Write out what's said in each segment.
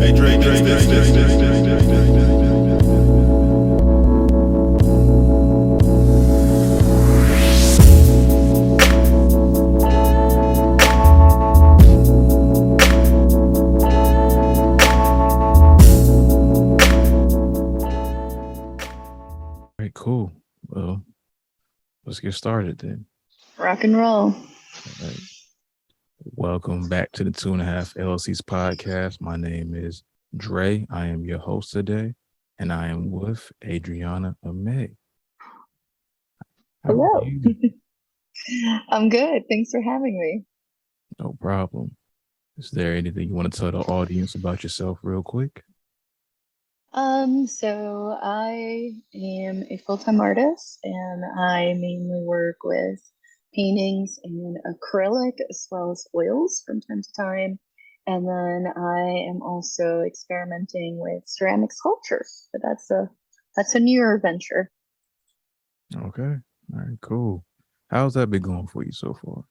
Right, cool. Well, let's get started then. Rock and roll. All right. Welcome back to the Two and a Half LLCs podcast. My name is Dre. I am your host today, and I am with Adriana Ameigh. How are Hello. you? I'm good. Thanks for having me. No problem. Is there anything you want to tell the audience about yourself real quick? So I am a full-time artist and I mainly work with paintings and acrylic as well as oils from time to time. And then I am also experimenting with ceramic sculpture, but that's a newer venture. Okay. All right, cool. How's that been going for you so far?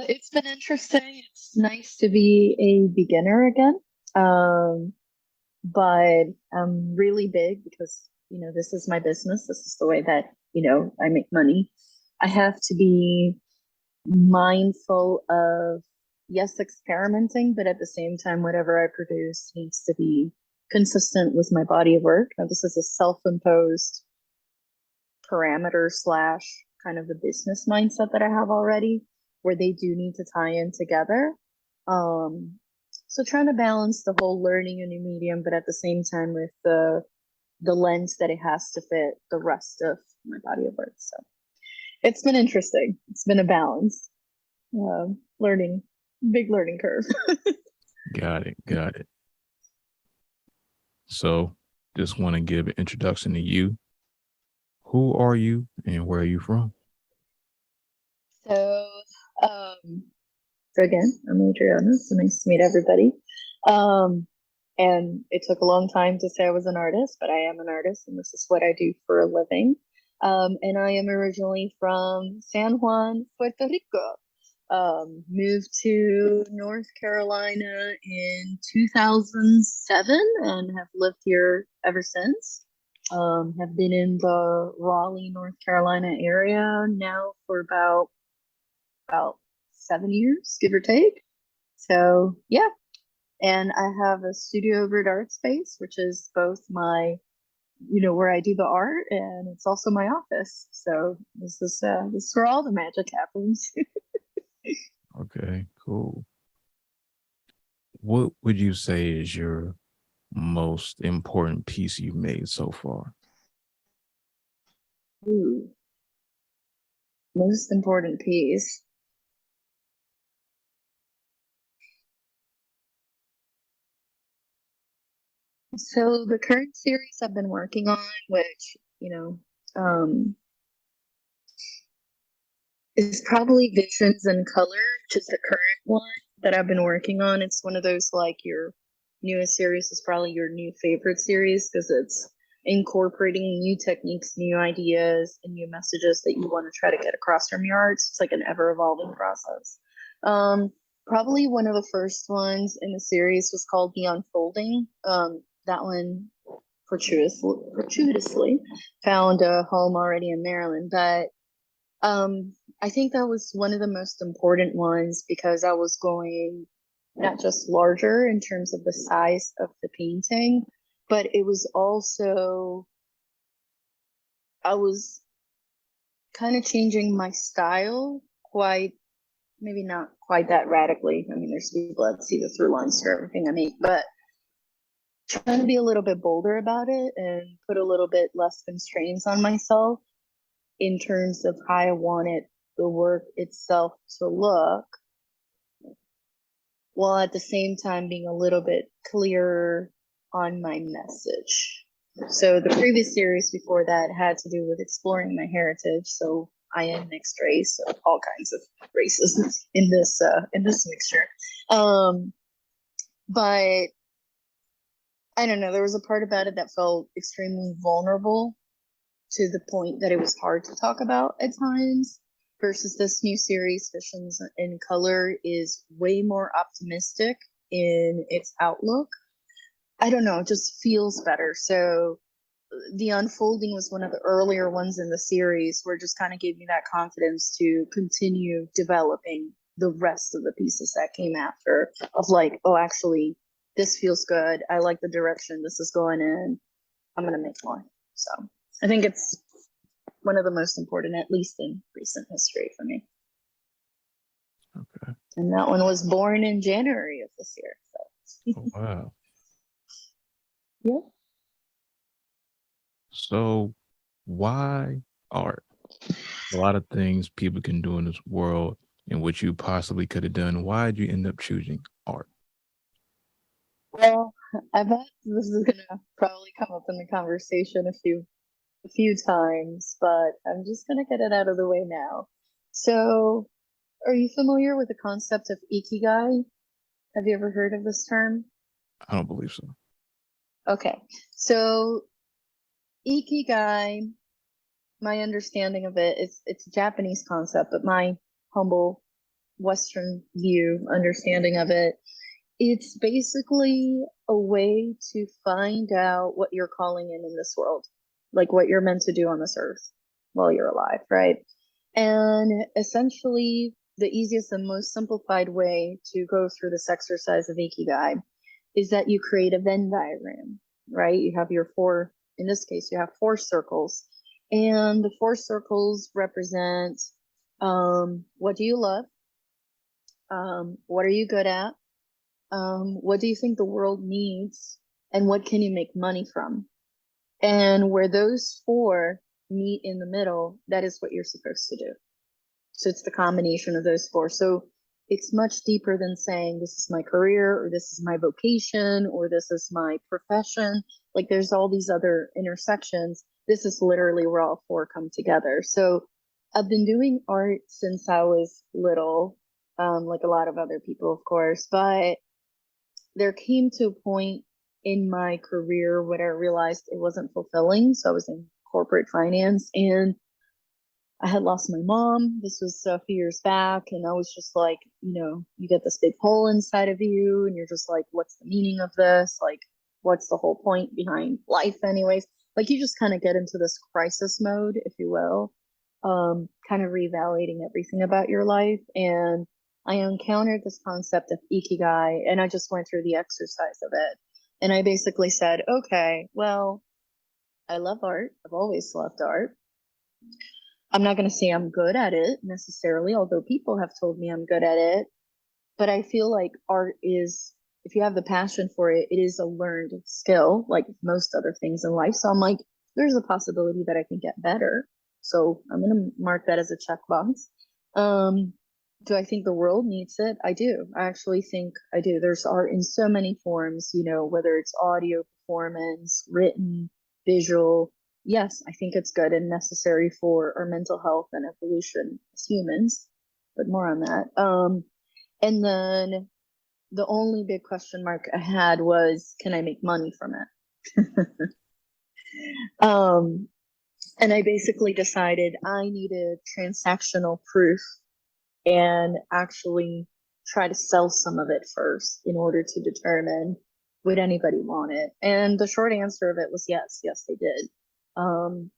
It's been interesting. It's nice to be a beginner again. Um, but I'm really big because, this is my business. This is the way that, I make money. I have to be mindful of, yes, experimenting, but at the same time, whatever I produce needs to be consistent with my body of work. Now, this is a self-imposed parameter slash kind of the business mindset that I have already, where they do need to tie in together. So trying to balance the whole learning a new medium, but at the same time with the lens that it has to fit the rest of my body of work. So it's been interesting. It's been a balance. Learning, big learning curve. Got it. Got it. So just want to give an introduction to you. Who are you and where are you from? So, so again, I'm Adriana. So nice to meet everybody. Um, and it took a long time to say I was an artist, but I am an artist, and this is what I do for a living. And I am originally from San Juan, Puerto Rico. Moved to North Carolina in 2007 and have lived here ever since. Have been in the Raleigh, North Carolina area now for about 7 years, give or take. So yeah, and I have a studio over at Art Space, which is both my, where I do the art, and it's also my office. So this is where all the magic happens. Okay, cool. What would you say is your most important piece you've made so far? Ooh, most important piece. So the current series I've been working on, which, is probably Visions in Color, which is the current one that I've been working on. It's one of those like your newest series is probably your new favorite series because it's incorporating new techniques, new ideas, and new messages that you want to try to get across from your art. It's like an ever evolving process. Probably one of the first ones in the series was called The Unfolding. That one fortuitously found a home already in Maryland, but I think that was one of the most important ones because I was going not just larger in terms of the size of the painting, but it was also, I was kind of changing my style quite, maybe not quite that radically. I mean, there's people that see the through lines to everything I make, but trying to be a little bit bolder about it and put a little bit less constraints on myself in terms of how I wanted the work itself to look, while at the same time being a little bit clearer on my message. So the previous series before that had to do with exploring my heritage. So I am mixed race, so all kinds of races in this mixture. But I don't know, there was a part about it that felt extremely vulnerable to the point that it was hard to talk about at times, versus this new series, Visions in Color, is way more optimistic in its outlook. I don't know, it just feels better. So the unfolding was one of the earlier ones in the series where it just kind of gave me that confidence to continue developing the rest of the pieces that came after, of like, oh, actually, this feels good. I like the direction this is going in. I'm going to make more. So I think it's one of the most important, at least in recent history for me. Okay. And that one was born in January of this year. So. Oh, wow. Yeah. So why art? A lot of things people can do in this world in which you possibly could have done. Why did you end up choosing art? Well, I bet this is gonna probably come up in the conversation a few times, but I'm just gonna get it out of the way now. So, are you familiar with the concept of ikigai? Have you ever heard of this term? I don't believe so. Okay, so ikigai, my understanding of it is it's a Japanese concept, but my humble Western view understanding of it, it's basically a way to find out what you're calling in this world, like what you're meant to do on this earth while you're alive, right? And essentially, the easiest and most simplified way to go through this exercise of Ikigai is that you create a Venn diagram, right? You have your four, in this case, you have four circles, and the four circles represent what do you love? What are you good at? What do you think the world needs? And what can you make money from? And where those four meet in the middle, that is what you're supposed to do. So it's the combination of those four. So it's much deeper than saying this is my career or this is my vocation or this is my profession. Like there's all these other intersections. This is literally where all four come together. So I've been doing art since I was little, like a lot of other people, of course, but there came to a point in my career where I realized it wasn't fulfilling. So I was in corporate finance and I had lost my mom. This was a few years back. And I was just like, you get this big hole inside of you and you're just like, what's the meaning of this? Like, what's the whole point behind life anyways? Like you just kind of get into this crisis mode, if you will, kind of reevaluating everything about your life. And I encountered this concept of ikigai and I just went through the exercise of it. And I basically said, okay, well, I love art. I've always loved art. I'm not going to say I'm good at it necessarily, although people have told me I'm good at it. But I feel like art is, if you have the passion for it, it is a learned skill, like most other things in life. So I'm like, there's a possibility that I can get better. So I'm going to mark that as a checkbox. Do I think the world needs it? I do. I actually think I do. There's art in so many forms, whether it's audio performance, written, visual. Yes, I think it's good and necessary for our mental health and evolution as humans, but more on that. And then the only big question mark I had was, can I make money from it? And I basically decided I needed transactional proof and actually try to sell some of it first in order to determine would anybody want it. And the short answer of it was yes, they did.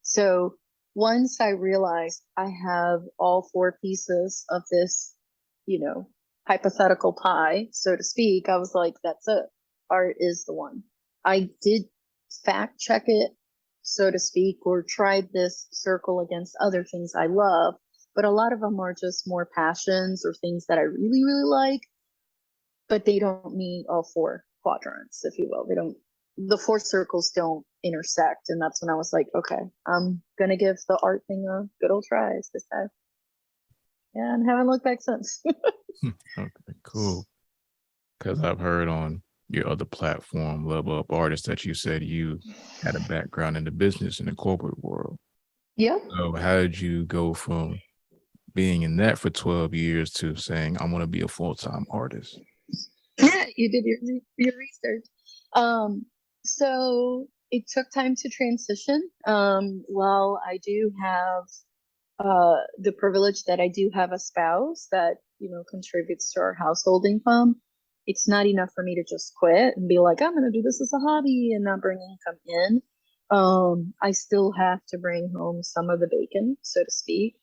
So once I realized I have all four pieces of this, hypothetical pie, so to speak, I was like, that's it. Art is the one. I did fact check it, so to speak, or tried this circle against other things I love, but a lot of them are just more passions or things that I really, really like, but they don't meet all four quadrants, if you will. The four circles don't intersect. And that's when I was like, okay, I'm going to give the art thing a good old try this time. Yeah, and haven't looked back since. Okay, cool. Because I've heard on your other platform, Level Up Artists, that you said you had a background in the business in the corporate world. Yep. So how did you go from being in that for 12 years to saying, I want to be a full-time artist? Yeah, you did your research. So it took time to transition. While I do have the privilege that I do have a spouse that contributes to our household income, it's not enough for me to just quit and be like, I'm going to do this as a hobby and not bring income in. I still have to bring home some of the bacon, so to speak.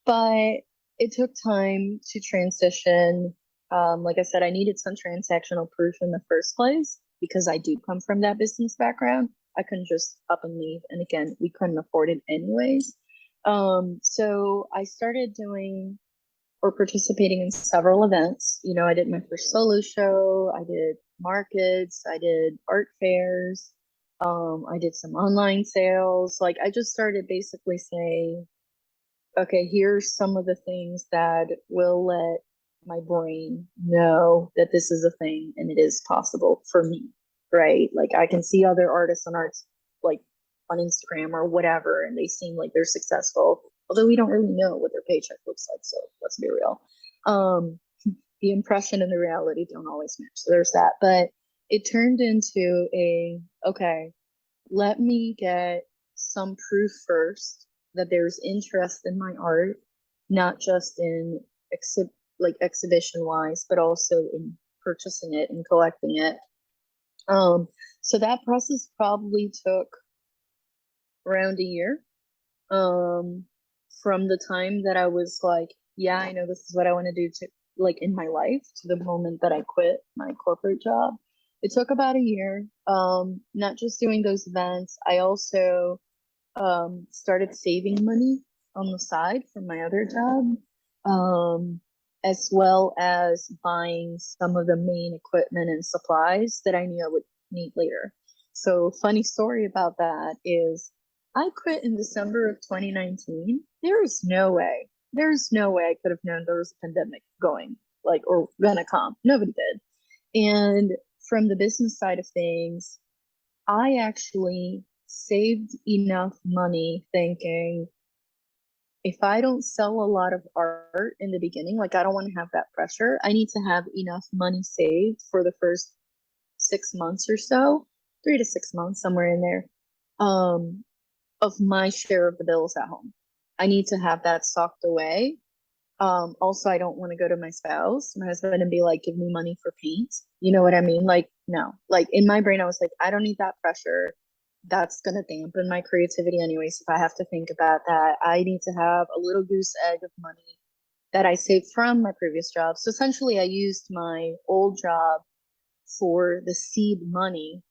But it took time to transition. Like I said, I needed some transactional proof in the first place because I do come from that business background. I couldn't just up and leave. And again, we couldn't afford it anyways. So I started doing or participating in several events. I did my first solo show, I did markets, I did art fairs, I did some online sales. Like I just started basically saying, okay, here's some of the things that will let my brain know that this is a thing and it is possible for me, right? Like I can see other artists on arts like on Instagram or whatever, and they seem like they're successful, although we don't really know what their paycheck looks like. So let's be real. Um, the impression and the reality don't always match. So there's that. But it turned into okay, let me get some proof first that there's interest in my art, not just in exhibition wise, but also in purchasing it and collecting it. So that process probably took around a year. From the time that I was like, yeah, I know this is what I want to do to like in my life to the moment that I quit my corporate job. It took about a year. Not just doing those events, I also started saving money on the side from my other job, as well as buying some of the main equipment and supplies that I knew I would need later. So, funny story about that is I quit in December of 2019. There's no way. There's no way I could have known there was a pandemic going, like, or gonna come. Nobody did. And from the business side of things, I actually saved enough money thinking if I don't sell a lot of art in the beginning, like I don't want to have that pressure. I need to have enough money saved for the first 6 months or so, 3 to 6 months, somewhere in there, of my share of the bills at home. I need to have that socked away. Also, I don't want to go to my spouse, my husband, and be like, give me money for paint. You know what I mean? Like, no. Like in my brain, I was like, I don't need that pressure. That's going to dampen my creativity anyways. If I have to think about that, I need to have a little goose egg of money that I saved from my previous job. So essentially, I used my old job for the seed money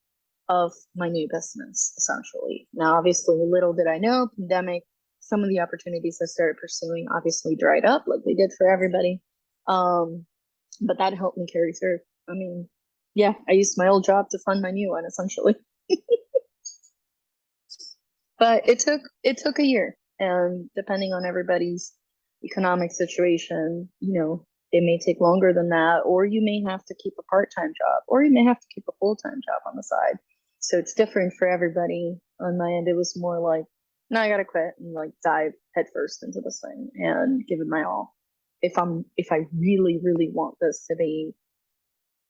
of my new business, essentially. Now, obviously, little did I know, pandemic, some of the opportunities I started pursuing obviously dried up like they did for everybody. But that helped me carry through. I mean, yeah, I used my old job to fund my new one, essentially. But it took a year, and depending on everybody's economic situation, it may take longer than that, or you may have to keep a part-time job, or you may have to keep a full-time job on the side. So it's different for everybody. On my end, it was more like, no, I gotta quit and like dive headfirst into this thing and give it my all. If I really, really want this to be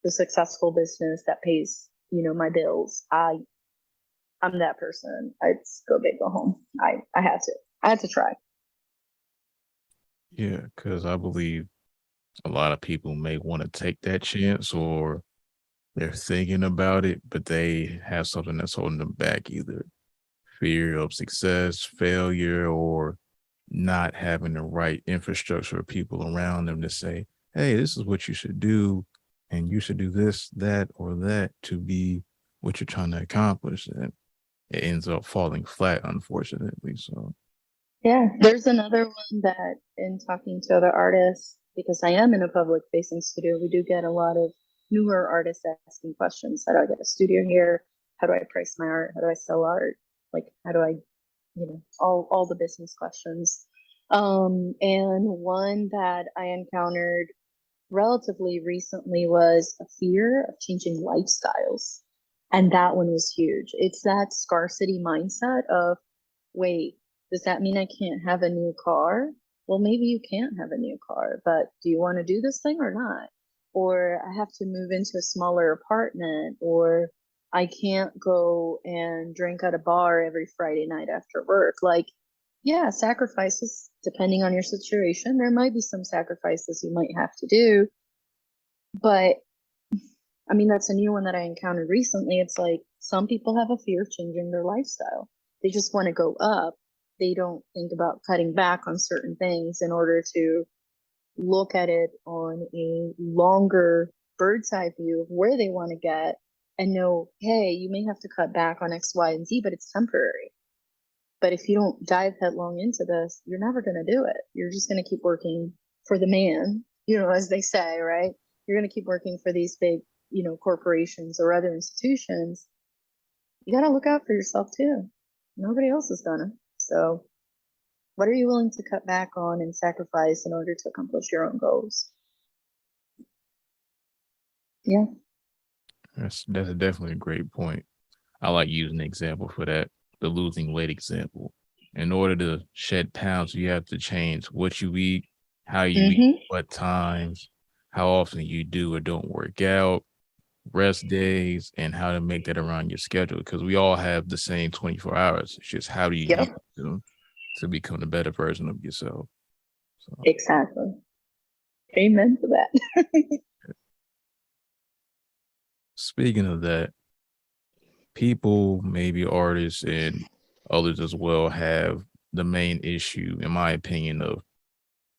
the successful business that pays, my bills, I'm that person. I'd go big, go home. I had to. I had to try. Yeah, because I believe a lot of people may want to take that chance or they're thinking about it, but they have something that's holding them back, either fear of success, failure, or not having the right infrastructure of people around them to say, hey, this is what you should do. And you should do this, that, or that to be what you're trying to accomplish. And it ends up falling flat, unfortunately. So, Yeah, there's another one that in talking to other artists, because I am in a public facing studio, we do get a lot of newer artists asking questions. How do I get a studio here? How do I price my art? How do I sell art? Like, how do I, all the business questions. And one that I encountered relatively recently was a fear of changing lifestyles. And that one was huge. It's that scarcity mindset of, wait, does that mean I can't have a new car? Well, maybe you can't have a new car, but do you want to do this thing or not? Or I have to move into a smaller apartment, or I can't go and drink at a bar every Friday night after work. Like, yeah, sacrifices, depending on your situation. There might be some sacrifices you might have to do, but I mean, that's a new one that I encountered recently. It's like some people have a fear of changing their lifestyle. They just want to go up. They don't think about cutting back on certain things in order to look at it on a longer bird's eye view of where they want to get and know, hey, you may have to cut back on X, Y, and Z, but it's temporary. But if you don't dive headlong into this, you're never going to do it. You're just going to keep working for the man, as they say, right? You're going to keep working for these big, corporations or other institutions. You got to look out for yourself too. Nobody else is gonna. So, what are you willing to cut back on and sacrifice in order to accomplish your own goals? Yeah. That's definitely a great point. I like using the example for that, the losing weight example. In order to shed pounds, you have to change what you eat, how you eat, what times, how often you do or don't work out, rest days, and how to make that around your schedule. Because we all have the same 24 hours. It's just how do you use them to become a better version of yourself. So. Exactly. Amen to that. Speaking of that, people, maybe artists and others as well, have the main issue, in my opinion, of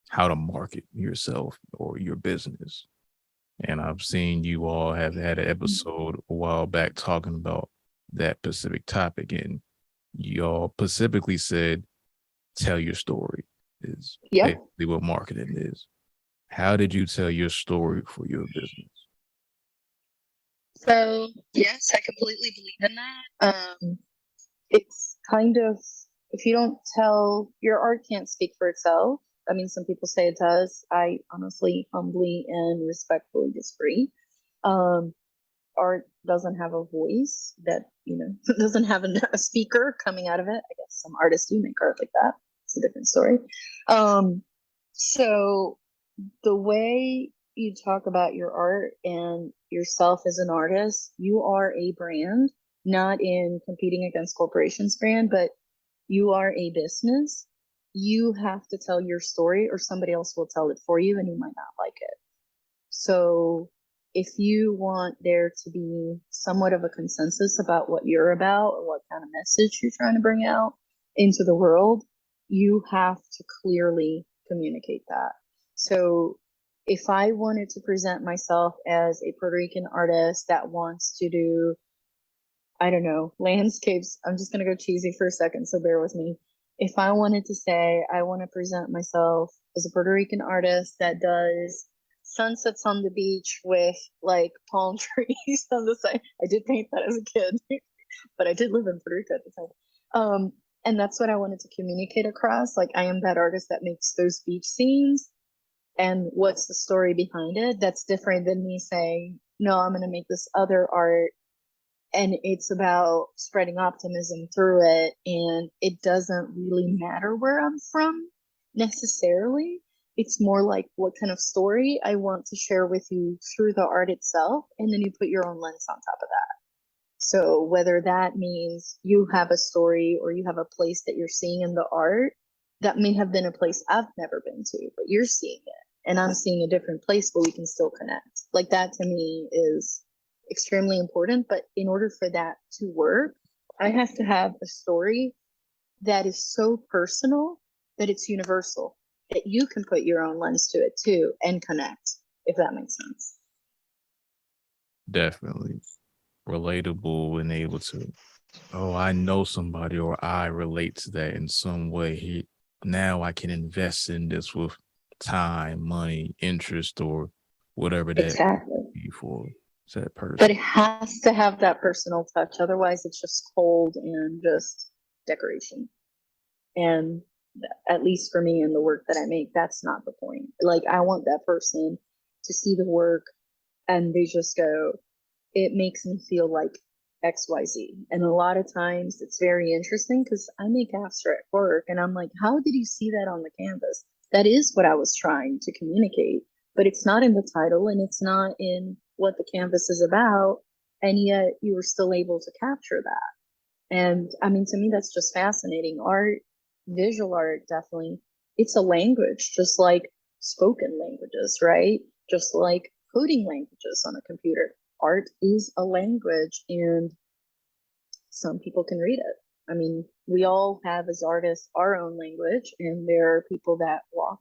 how to market yourself or your business. And I've seen you all have had an episode a while back talking about that specific topic. And y'all specifically said, tell your story is basically what marketing is. How did you tell your story for your business? So, yes, I completely believe in that. It's kind of, if you don't tell, your art can't speak for itself. I mean, some people say it does. I honestly, humbly, and respectfully disagree. Art doesn't have a voice that, doesn't have a speaker coming out of it. I guess some artists do make art like that. It's a different story. So the way you talk about your art and yourself as an artist, you are a brand, not in competing against corporations brand, but you are a business. You have to tell your story or somebody else will tell it for you and you might not like it. So if you want there to be somewhat of a consensus about what you're about or what kind of message you're trying to bring out into the world, you have to clearly communicate that. So if I wanted to present myself as a Puerto Rican artist that wants to do, I don't know, landscapes, I'm just going to go cheesy for a second, so bear with me. If I wanted to say, I want to present myself as a Puerto Rican artist that does sunsets on the beach with like palm trees on the side. I did paint that as a kid, but I did live in Puerto Rico at the time. And that's what I wanted to communicate across. Like, I am that artist that makes those beach scenes. And what's the story behind it? That's different than me saying, no, I'm going to make this other art and it's about spreading optimism through it. And it doesn't really matter where I'm from necessarily. It's more like what kind of story I want to share with you through the art itself. And then you put your own lens on top of that. So whether that means you have a story or you have a place that you're seeing in the art, that may have been a place I've never been to, but you're seeing it. And I'm seeing a different place, but we can still connect. Like, that to me is extremely important. But in order for that to work, I have to have a story that is so personal that it's universal, that you can put your own lens to it too and connect, if that makes sense. Definitely relatable and able to, oh, I know somebody or I relate to that in some way. Now I can invest in this with time, money, interest, or whatever that be for that person. But it has to have that personal touch. Otherwise, it's just cold and just decoration. And at least for me in the work that I make, that's not the point. Like, I want that person to see the work and they just go, it makes me feel like XYZ. And a lot of times it's very interesting because I make abstract work and I'm like, how did you see that on the canvas? That is what I was trying to communicate, but it's not in the title and it's not in what the canvas is about. And yet you were still able to capture that. And I mean, to me, that's just fascinating. Art, visual art, definitely, it's a language, just like spoken languages, right? Just like coding languages on a computer. art is a language, and some people can read it. I mean, we all have as artists our own language, and there are people that walk,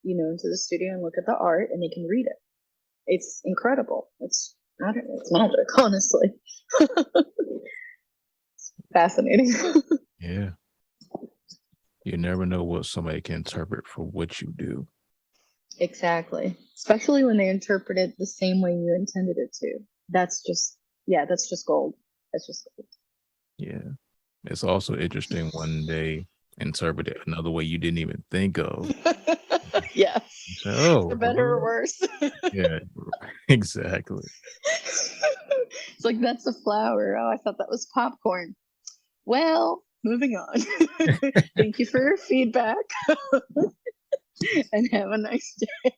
into the studio and look at the art and they can read it. It's incredible. I don't know, it's magic, honestly. Fascinating. Yeah. You never know what somebody can interpret for what you do. Exactly. Especially when they interpret it the same way you intended it to. That's just, yeah, that's just gold. That's just gold. Yeah. It's also interesting when they interpret it another way you didn't even think of. Yes. You say, oh, For better or worse. yeah, exactly. It's like, that's a flower. Oh, I thought that was popcorn. Well, moving on. Thank you for your feedback. And have a nice day.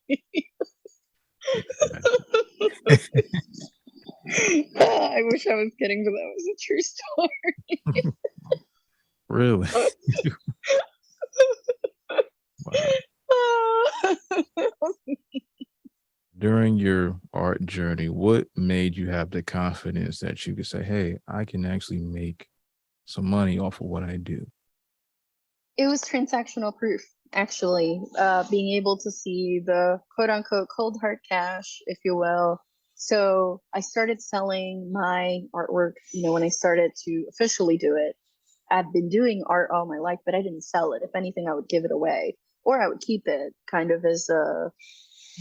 I wish I was kidding, but that was a true story. Really? Wow. During your art journey, what made you have the confidence that you could say, hey, I can actually make some money off of what I do? It was transactional proof, actually. Being able to see the quote unquote cold hard cash, if you will. So I started selling my artwork, when I started to officially do it. I've been doing art all my life, but I didn't sell it. If anything, I would give it away, or I would keep it kind of as a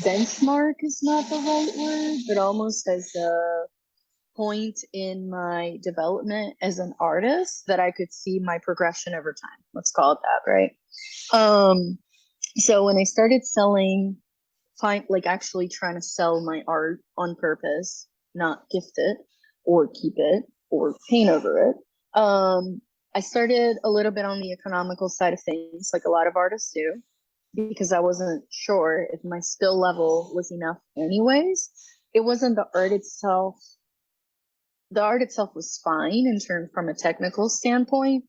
benchmark, is not the right word, but almost as a point in my development as an artist that I could see my progression over time. Let's call it that, right? So when I started selling, like actually trying to sell my art on purpose, not gift it or keep it or paint over it, I started a little bit on the economical side of things, like a lot of artists do, because I wasn't sure if my skill level was enough anyways. It wasn't the art itself. The art itself was fine in terms from a technical standpoint,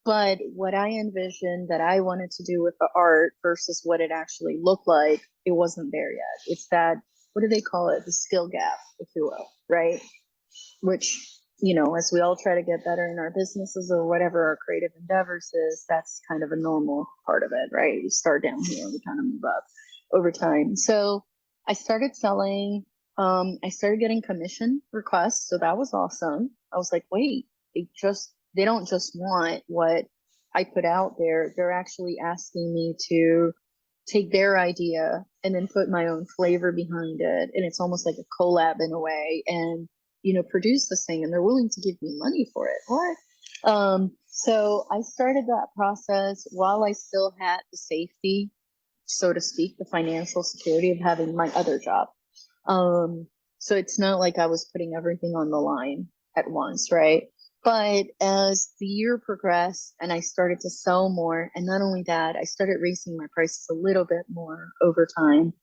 but what I envisioned that I wanted to do with the art versus what it actually looked like, it wasn't there yet. It's that, what do they call it? The skill gap, if you will, right? Which, as we all try to get better in our businesses or whatever our creative endeavors is, that's kind of a normal part of it, right? You start down here, we kind of move up over time. So I started selling. I started getting commission requests, so that was awesome. I was like, wait, they don't just want what I put out there. They're actually asking me to take their idea and then put my own flavor behind it. And it's almost like a collab in a way, and, produce this thing, and they're willing to give me money for it. What? So I started that process while I still had the safety, so to speak, the financial security of having my other job. So it's not like I was putting everything on the line at once, right? But as the year progressed and I started to sell more, and not only that, I started raising my prices a little bit more over time.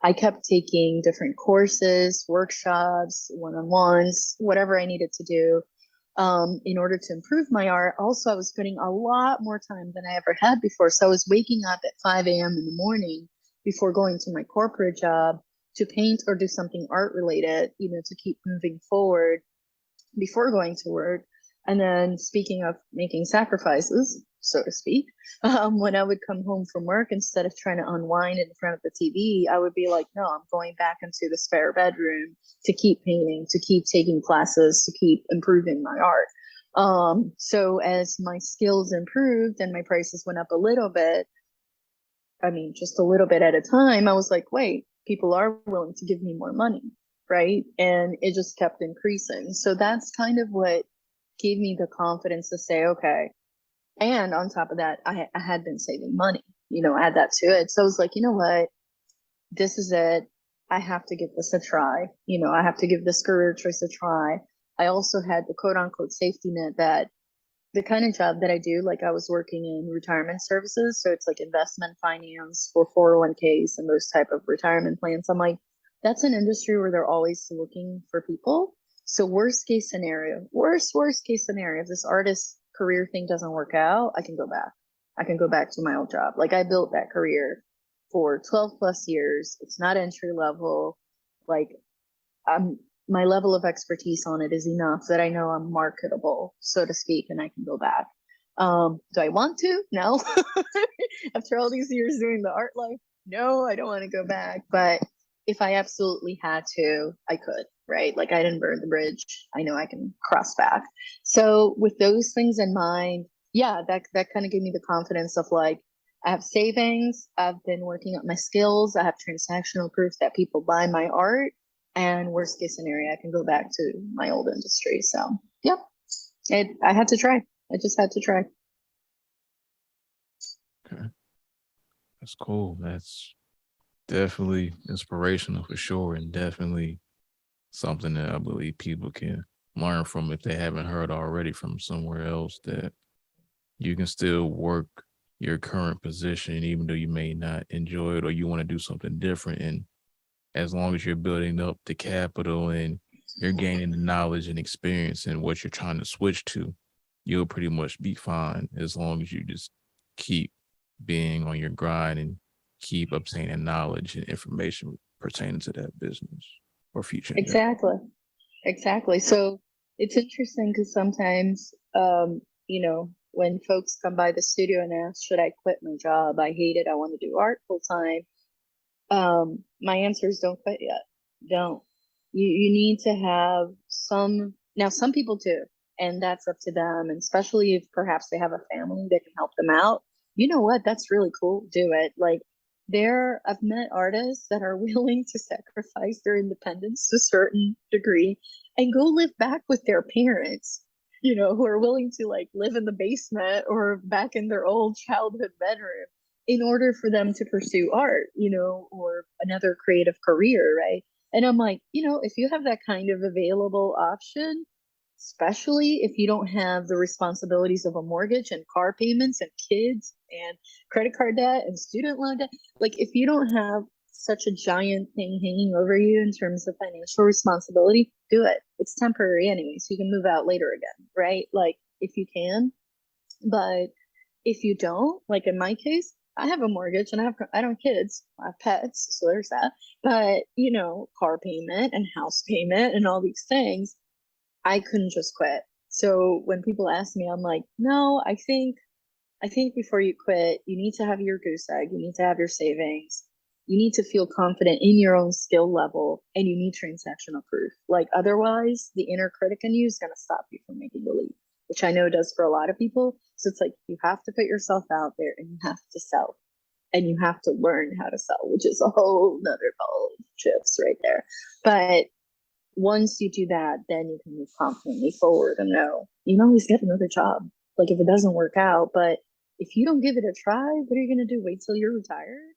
I kept taking different courses, workshops, one-on-ones, whatever I needed to do in order to improve my art. Also, I was putting a lot more time than I ever had before. So I was waking up at 5 a.m. in the morning before going to my corporate job to paint or do something art related, to keep moving forward before going to work. And then, speaking of making sacrifices, so to speak, when I would come home from work, instead of trying to unwind in front of the TV, I would be like, no, I'm going back into the spare bedroom to keep painting, to keep taking classes, to keep improving my art. So as my skills improved and my prices went up a little bit, I mean, just a little bit at a time, I was like, wait, people are willing to give me more money, right? And it just kept increasing. So that's kind of what gave me the confidence to say, okay. And on top of that, I had been saving money, add that to it. So I was like, you know what? This is it. I have to give this a try. I have to give this career choice a try. I also had the quote unquote safety net that the kind of job that I do, like I was working in retirement services. So it's like investment finance for 401ks and those type of retirement plans. I'm like, that's an industry where they're always looking for people. So worst case scenario, worst case scenario, if this artist career thing doesn't work out, I can go back. I can go back to my old job. Like I built that career for 12 plus years. It's not entry level. Like my level of expertise on it is enough that I know I'm marketable, so to speak, and I can go back. Do I want to? No. After all these years doing the art life, no, I don't want to go back. But if I absolutely had to, I could, right? Like I didn't burn the bridge. I know I can cross back. So with those things in mind, yeah, that kind of gave me the confidence of like, I have savings, I've been working up my skills, I have transactional proof that people buy my art, and worst case scenario, I can go back to my old industry. So yep. I had to try. I just had to try. Okay. That's cool. That's definitely inspirational for sure, and definitely something that I believe people can learn from if they haven't heard already from somewhere else, that you can still work your current position even though you may not enjoy it or you want to do something different. And as long as you're building up the capital and you're gaining the knowledge and experience in what you're trying to switch to, you'll pretty much be fine as long as you just keep being on your grind and keep obtaining knowledge and information pertaining to that business or future endeavor. Exactly. Exactly. So it's interesting because sometimes, when folks come by the studio and ask, should I quit my job? I hate it. I want to do art full time. My answer is don't quit yet. Don't. You need to have some people do, and that's up to them. And especially if perhaps they have a family that can help them out. You know what? That's really cool. Do it. Like I've met artists that are willing to sacrifice their independence to a certain degree and go live back with their parents, who are willing to like live in the basement or back in their old childhood bedroom in order for them to pursue art, or another creative career, right? And I'm like, if you have that kind of available option, especially if you don't have the responsibilities of a mortgage and car payments and kids and credit card debt and student loan debt, like if you don't have such a giant thing hanging over you in terms of financial responsibility, do it. It's temporary anyway, so you can move out later again, right? Like if you can. But if you don't, like in my case, I have a mortgage and I don't have kids, I have pets, so there's that. But car payment and house payment and all these things, I couldn't just quit. So when people ask me, I'm like, no, I think before you quit, you need to have your goose egg, you need to have your savings, you need to feel confident in your own skill level, and you need transactional proof. Like otherwise, the inner critic in you is going to stop you from making the leap, which I know does for a lot of people. So it's like you have to put yourself out there and you have to sell and you have to learn how to sell, which is a whole nother ball of chips right there. But once you do that, then you can move confidently forward and know you can always get another job. Like if it doesn't work out, but if you don't give it a try, what are you going to do? Wait till you're retired?